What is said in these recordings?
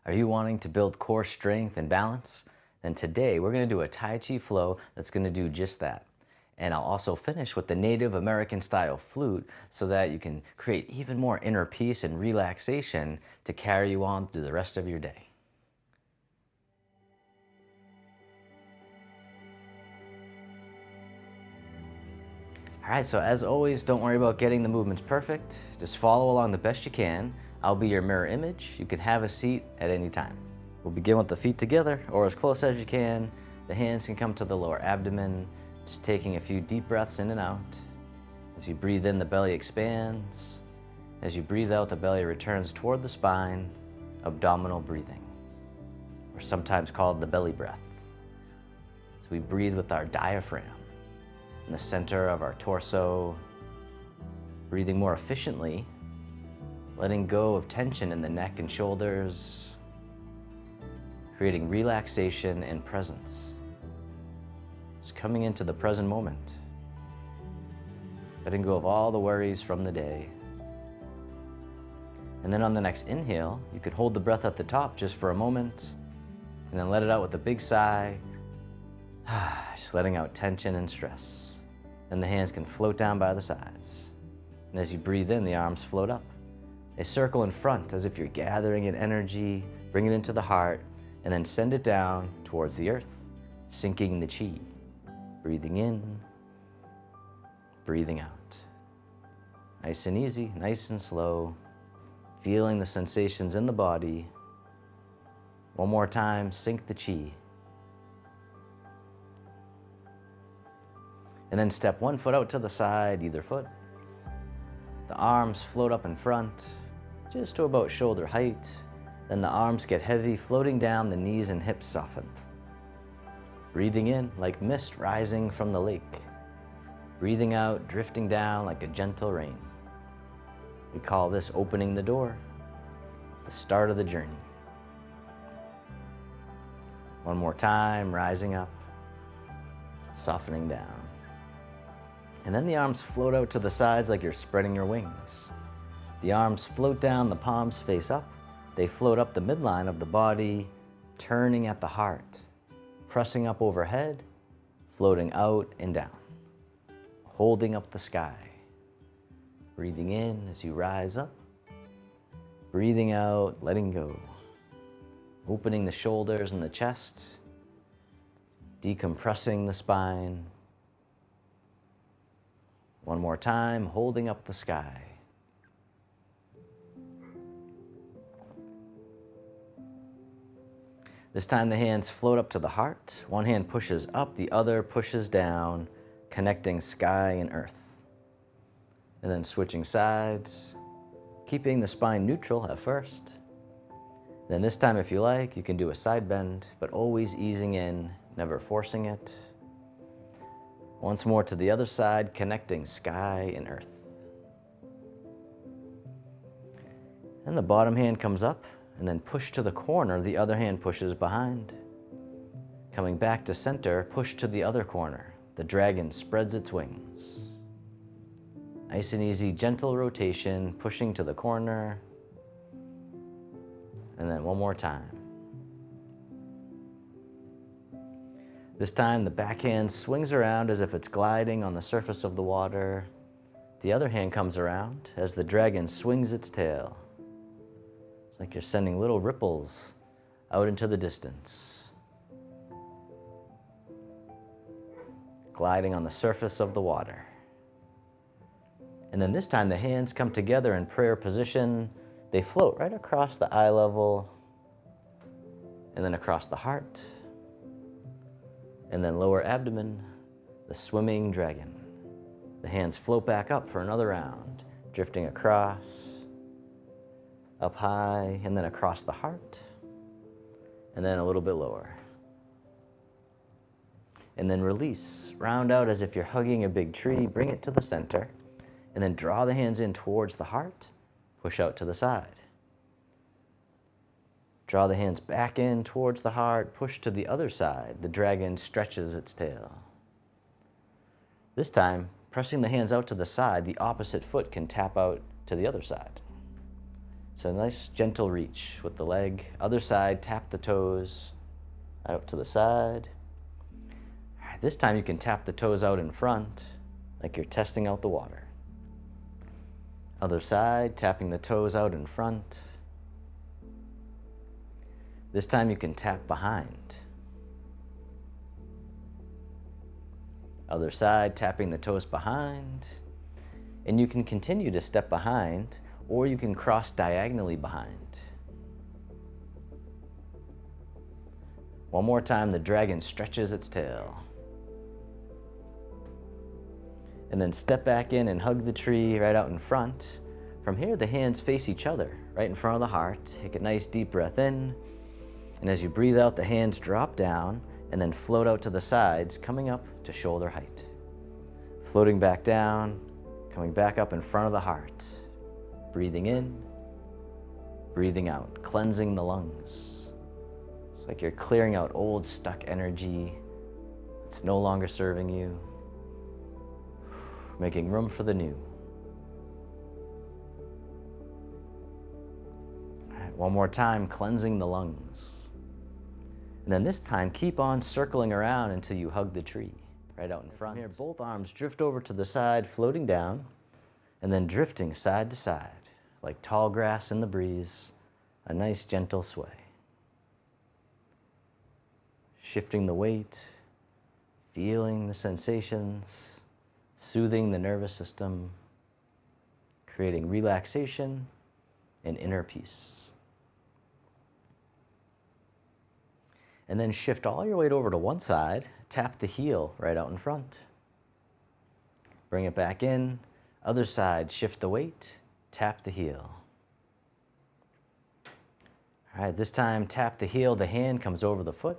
Are you wanting to build core strength and balance? Then today we're going to do a Tai Chi Flow that's going to do just that. And I'll also finish with the Native American style flute so that you can create even more inner peace and relaxation to carry you on through the rest of your day. All right, so as always, don't worry about getting the movements perfect. Just follow along the best you can. I'll be your mirror image. You can have a seat at any time. We'll begin with the feet together or as close as you can. The hands can come to the lower abdomen, just taking a few deep breaths in and out. As you breathe in, the belly expands. As you breathe out, the belly returns toward the spine, abdominal breathing, or sometimes called the belly breath. So we breathe with our diaphragm in the center of our torso, breathing more efficiently, letting go of tension in the neck and shoulders, creating relaxation and presence. Just coming into the present moment, letting go of all the worries from the day. And then on the next inhale, you can hold the breath at the top just for a moment, and then let it out with a big sigh, just letting out tension and stress. Then the hands can float down by the sides. And as you breathe in, the arms float up. They circle in front as if you're gathering in energy, bring it into the heart, and then send it down towards the earth, sinking the chi. Breathing in, breathing out. Nice and easy, nice and slow, feeling the sensations in the body. One more time, sink the chi. And then step one foot out to the side, either foot. The arms float up in front, just to about shoulder height. Then the arms get heavy, floating down, the knees and hips soften. Breathing in like mist rising from the lake. Breathing out, drifting down like a gentle rain. We call this opening the door, the start of the journey. One more time, rising up, softening down. And then the arms float out to the sides like you're spreading your wings. The arms float down, the palms face up. They float up the midline of the body, turning at the heart, pressing up overhead, floating out and down, holding up the sky. Breathing in as you rise up, breathing out, letting go, opening the shoulders and the chest, decompressing the spine. One more time, holding up the sky. This time the hands float up to the heart. One hand pushes up, the other pushes down, connecting sky and earth. And then switching sides, keeping the spine neutral at first. Then this time, if you like, you can do a side bend, but always easing in, never forcing it. Once more to the other side, connecting sky and earth. And the bottom hand comes up, and then push to the corner, the other hand pushes behind. Coming back to center, push to the other corner. The dragon spreads its wings. Nice and easy, gentle rotation, pushing to the corner. And then one more time. This time the back hand swings around as if it's gliding on the surface of the water. The other hand comes around as the dragon swings its tail. It's like you're sending little ripples out into the distance, gliding on the surface of the water. And then this time the hands come together in prayer position. They float right across the eye level, and then across the heart, and then lower abdomen, the swimming dragon. The hands float back up for another round, drifting across, up high, and then across the heart, and then a little bit lower. And then release, round out as if you're hugging a big tree, bring it to the center, and then draw the hands in towards the heart, push out to the side. Draw the hands back in towards the heart, push to the other side. The dragon stretches its tail. This time, pressing the hands out to the side, the opposite foot can tap out to the other side. So a nice gentle reach with the leg. Other side, tap the toes out to the side. All right, this time you can tap the toes out in front, like you're testing out the water. Other side, tapping the toes out in front. This time you can tap behind. Other side, tapping the toes behind. And you can continue to step behind, or you can cross diagonally behind. One more time, the dragon stretches its tail. And then step back in and hug the tree right out in front. From here, the hands face each other, right in front of the heart. Take a nice deep breath in. And as you breathe out, the hands drop down and then float out to the sides, coming up to shoulder height. Floating back down, coming back up in front of the heart. Breathing in, breathing out, cleansing the lungs. It's like you're clearing out old stuck energy that's no longer serving you. Making room for the new. All right, one more time, cleansing the lungs. And then this time, keep on circling around until you hug the tree right out in front. From here, both arms drift over to the side, floating down, and then drifting side to side, like tall grass in the breeze, a nice gentle sway. Shifting the weight, feeling the sensations, soothing the nervous system, creating relaxation and inner peace. And then shift all your weight over to one side, tap the heel right out in front. Bring it back in, other side, shift the weight, tap the heel. All right, this time tap the heel, the hand comes over the foot.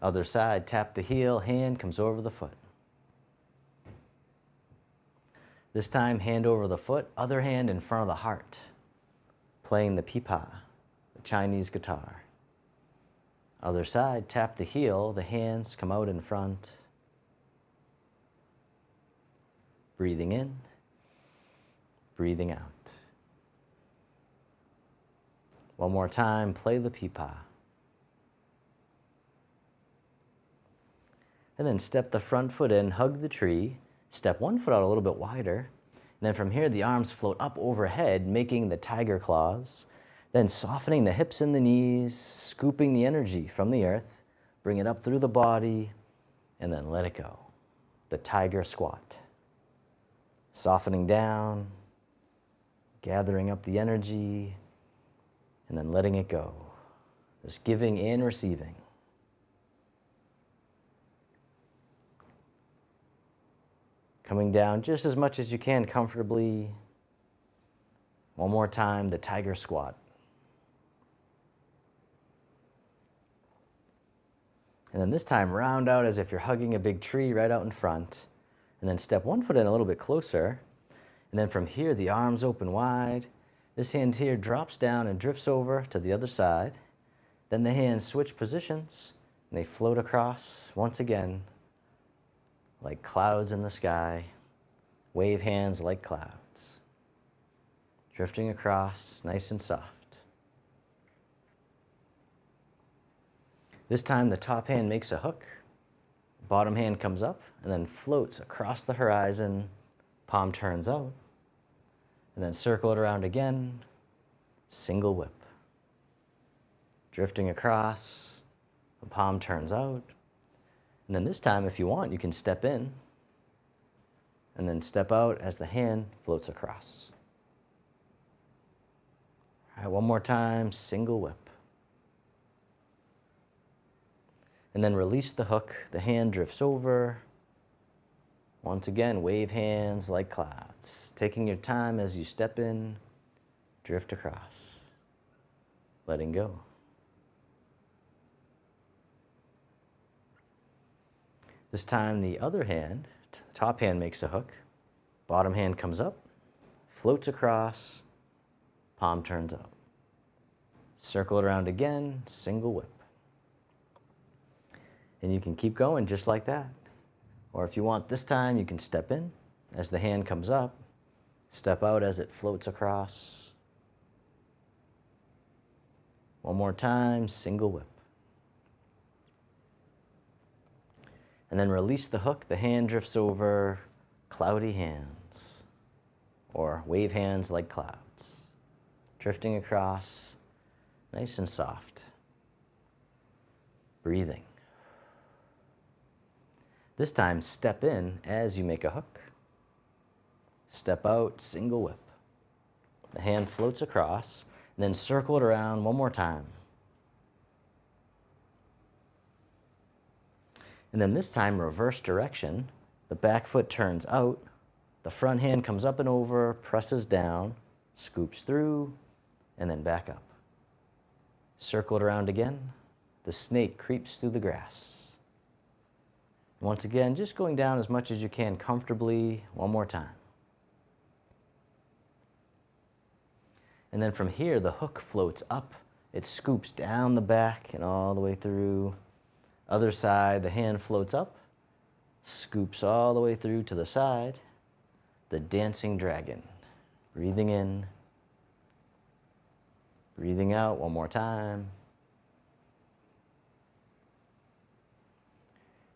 Other side, tap the heel, hand comes over the foot. This time, hand over the foot, other hand in front of the heart, playing the pipa, the Chinese guitar. Other side, tap the heel, the hands come out in front. Breathing in, breathing out. One more time, play the pipa. And then step the front foot in, hug the tree, step one foot out a little bit wider, and then from here the arms float up overhead, making the tiger claws, then softening the hips and the knees, scooping the energy from the earth, bring it up through the body, and then let it go. The tiger squat. Softening down, gathering up the energy, and then letting it go. Just giving and receiving. Coming down just as much as you can comfortably. One more time, the tiger squat. And then this time, round out as if you're hugging a big tree right out in front. And then step one foot in a little bit closer. And then from here, the arms open wide. This hand here drops down and drifts over to the other side. Then the hands switch positions and they float across once again like clouds in the sky. Wave hands like clouds. Drifting across, nice and soft. This time the top hand makes a hook. Bottom hand comes up and then floats across the horizon. Palm turns out. And then circle it around again. Single whip. Drifting across. The palm turns out. And then this time, if you want, you can step in and then step out as the hand floats across. All right, one more time, single whip. And then release the hook, the hand drifts over. Once again, wave hands like clouds. Taking your time as you step in, drift across, letting go. This time the other hand, top hand makes a hook, bottom hand comes up, floats across, palm turns out. Circle it around again, single whip. And you can keep going just like that. Or if you want this time, you can step in as the hand comes up, Step out as it floats across. One more time, single whip. And then release the hook, the hand drifts over, cloudy hands, or wave hands like clouds, drifting across, nice and soft. Breathing. This time, step in as you make a hook. Step out, single whip. The hand floats across, and then circle it around one more time. And then this time, reverse direction. The back foot turns out. The front hand comes up and over, presses down, scoops through, and then back up. Circle it around again. The snake creeps through the grass. Once again, just going down as much as you can comfortably. One more time. And then from here, the hook floats up. It scoops down the back and all the way through. Other side, the hand floats up, scoops all the way through to the side. The dancing dragon. Breathing in, breathing out one more time.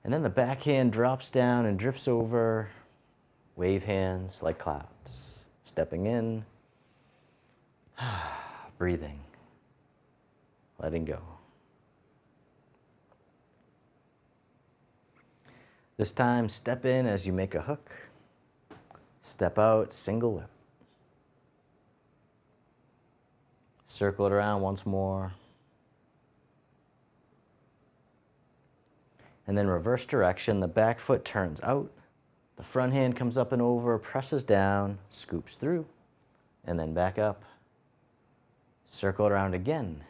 And then the back hand drops down and drifts over, wave hands like clouds. Stepping in, breathing, letting go. This time, step in as you make a hook. Step out, single whip. Circle it around once more. And then reverse direction, the back foot turns out. The front hand comes up and over, presses down, scoops through, and then back up. Circle it around again.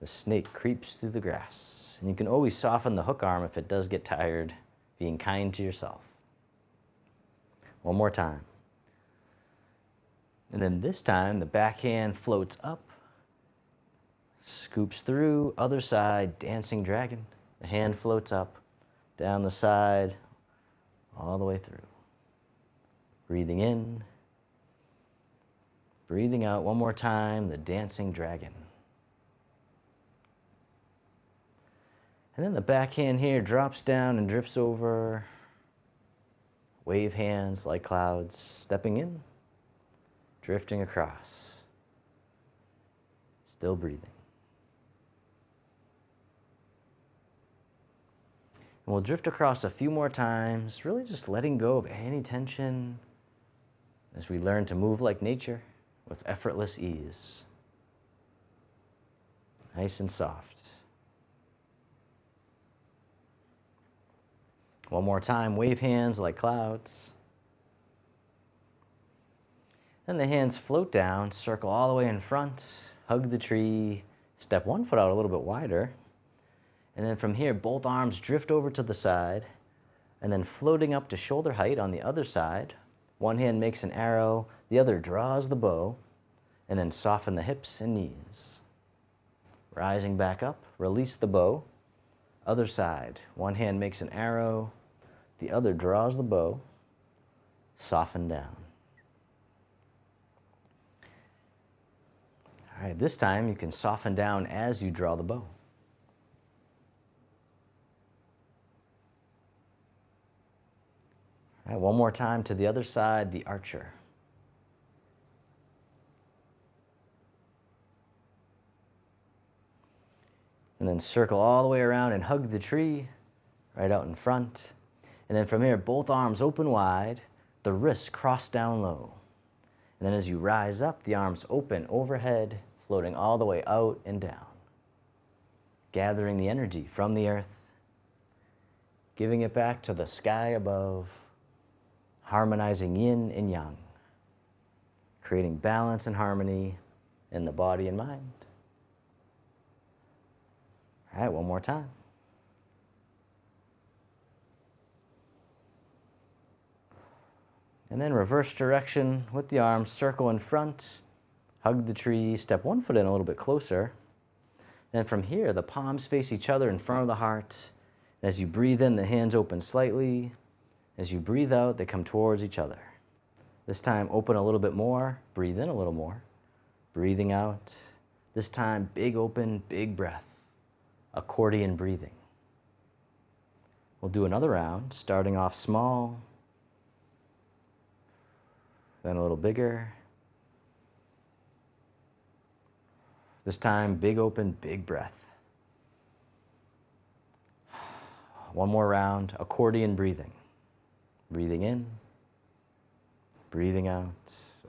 The snake creeps through the grass. And you can always soften the hook arm if it does get tired, being kind to yourself. One more time. And then this time, the back hand floats up, scoops through, other side, dancing dragon. The hand floats up, down the side, all the way through. Breathing in, breathing out one more time, the dancing dragon. And then the back hand here drops down and drifts over, wave hands like clouds, stepping in, drifting across, still breathing. And we'll drift across a few more times, really just letting go of any tension as we learn to move like nature with effortless ease. Nice and soft. One more time, wave hands like clouds. Then the hands float down, circle all the way in front, hug the tree, step one foot out a little bit wider. And then from here, both arms drift over to the side, and then floating up to shoulder height on the other side. One hand makes an arrow, the other draws the bow, and then soften the hips and knees. Rising back up, release the bow. Other side, one hand makes an arrow, the other draws the bow, soften down. All right, this time you can soften down as you draw the bow. All right, one more time to the other side, the archer. And then circle all the way around and hug the tree right out in front. And then from here, both arms open wide, the wrists cross down low. And then as you rise up, the arms open overhead, floating all the way out and down. Gathering the energy from the earth, giving it back to the sky above, harmonizing yin and yang, creating balance and harmony in the body and mind. All right, one more time. And then reverse direction with the arms, circle in front, hug the tree, step one foot in a little bit closer. Then from here, the palms face each other in front of the heart. As you breathe in, the hands open slightly. As you breathe out, they come towards each other. This time, open a little bit more, breathe in a little more, breathing out. This time, big open, big breath, accordion breathing. We'll do another round, starting off small, then a little bigger. This time, big open, big breath. One more round, accordion breathing. Breathing in, breathing out,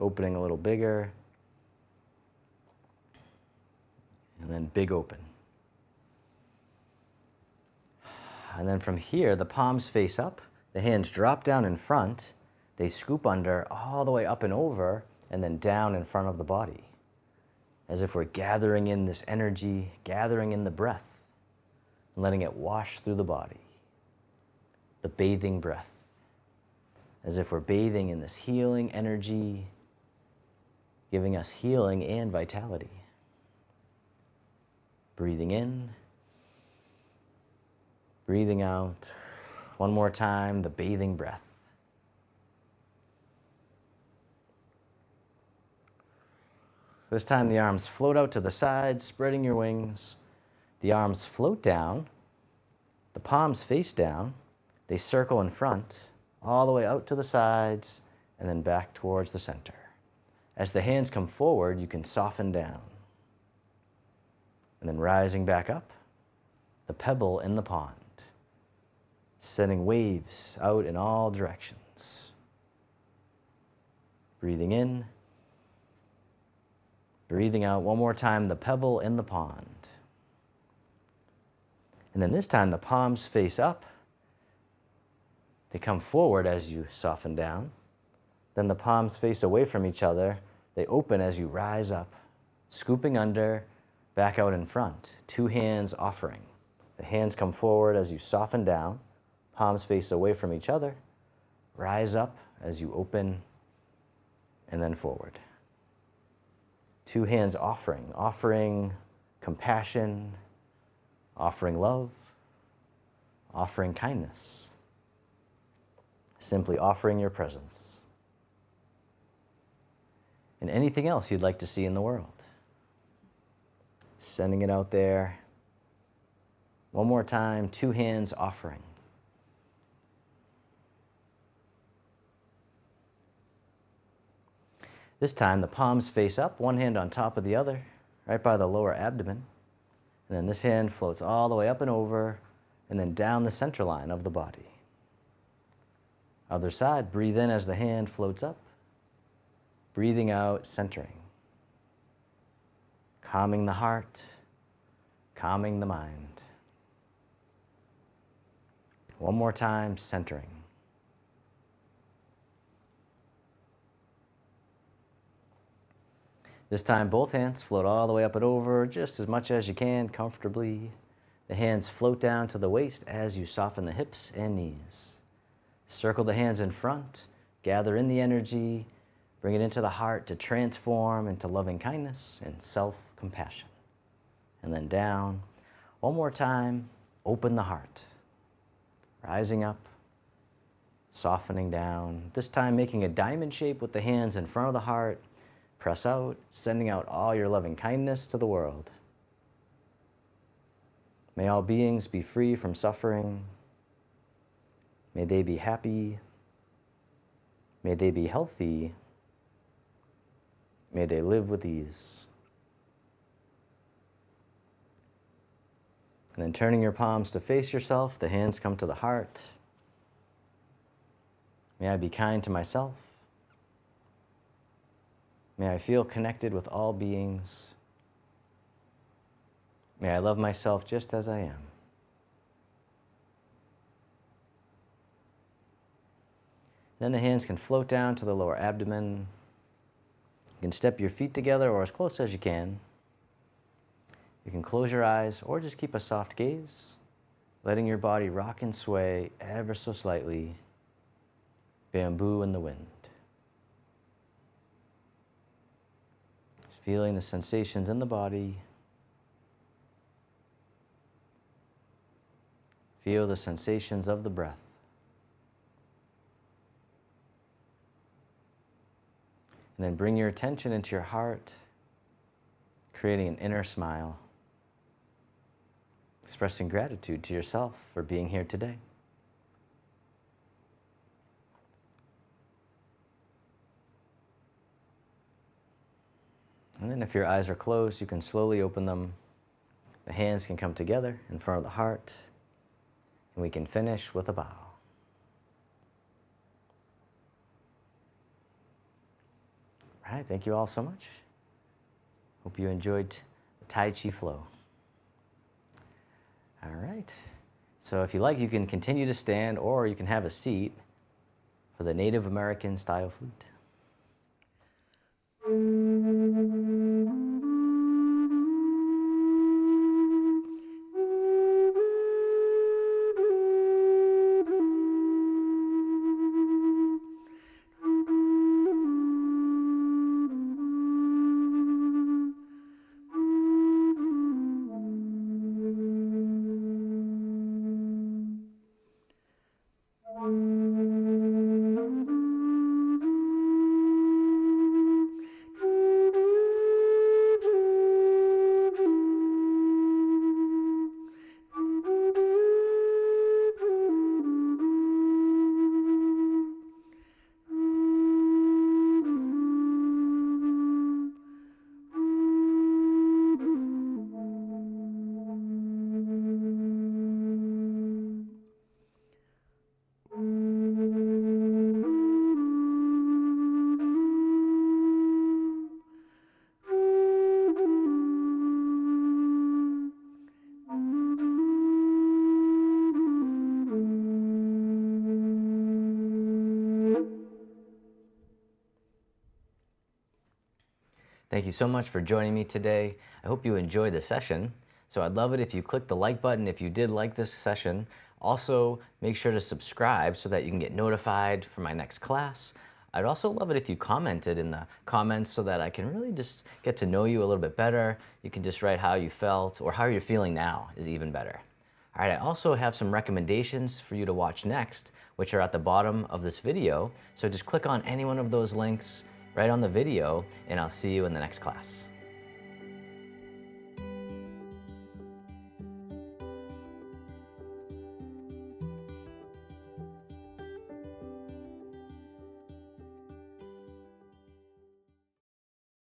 opening a little bigger, and then big open. And then from here, the palms face up, the hands drop down in front, they scoop under all the way up and over, and then down in front of the body. As if we're gathering in this energy, gathering in the breath, and letting it wash through the body. The bathing breath. As if we're bathing in this healing energy, giving us healing and vitality. Breathing in, breathing out. One more time, the bathing breath. This time the arms float out to the side, spreading your wings. The arms float down, the palms face down, they circle in front, all the way out to the sides, and then back towards the center. As the hands come forward, you can soften down. And then rising back up, the pebble in the pond, sending waves out in all directions. Breathing in, breathing out. One more time, the pebble in the pond. And then this time, the palms face up. They come forward as you soften down. Then the palms face away from each other. They open as you rise up, scooping under, back out in front. Two hands offering. The hands come forward as you soften down. Palms face away from each other. Rise up as you open, and then forward. Two hands offering compassion, offering love, offering kindness. Simply offering your presence. And anything else you'd like to see in the world. Sending it out there. One more time, two hands offering. This time, the palms face up, one hand on top of the other, right by the lower abdomen. And then this hand floats all the way up and over, and then down the center line of the body. Other side, breathe in as the hand floats up. Breathing out, centering. Calming the heart, calming the mind. One more time, centering. This time, both hands float all the way up and over, just as much as you can, comfortably. The hands float down to the waist as you soften the hips and knees. Circle the hands in front, gather in the energy, bring it into the heart to transform into loving kindness and self-compassion. And then down. One more time, open the heart. Rising up, softening down. This time making a diamond shape with the hands in front of the heart. Press out, sending out all your loving kindness to the world. May all beings be free from suffering. May they be happy. May they be healthy. May they live with ease. And then turning your palms to face yourself, the hands come to the heart. May I be kind to myself. May I feel connected with all beings. May I love myself just as I am. Then the hands can float down to the lower abdomen. You can step your feet together or as close as you can. You can close your eyes or just keep a soft gaze, letting your body rock and sway ever so slightly. Bamboo in the wind. Just feeling the sensations in the body. Feel the sensations of the breath. And then bring your attention into your heart, creating an inner smile, expressing gratitude to yourself for being here today. And then if your eyes are closed, you can slowly open them. The hands can come together in front of the heart, and we can finish with a bow. All right, thank you all so much. Hope you enjoyed the Tai Chi Flow. All right, so if you like, you can continue to stand or you can have a seat for the Native American style flute. Thank you so much for joining me today. I hope you enjoyed the session. So I'd love it if you click the like button if you did like this session. Also, make sure to subscribe so that you can get notified for my next class. I'd also love it if you commented in the comments so that I can really just get to know you a little bit better. You can just write how you felt or how you're feeling now is even better. All right, I also have some recommendations for you to watch next, which are at the bottom of this video. So just click on any one of those links right on the video, and I'll see you in the next class.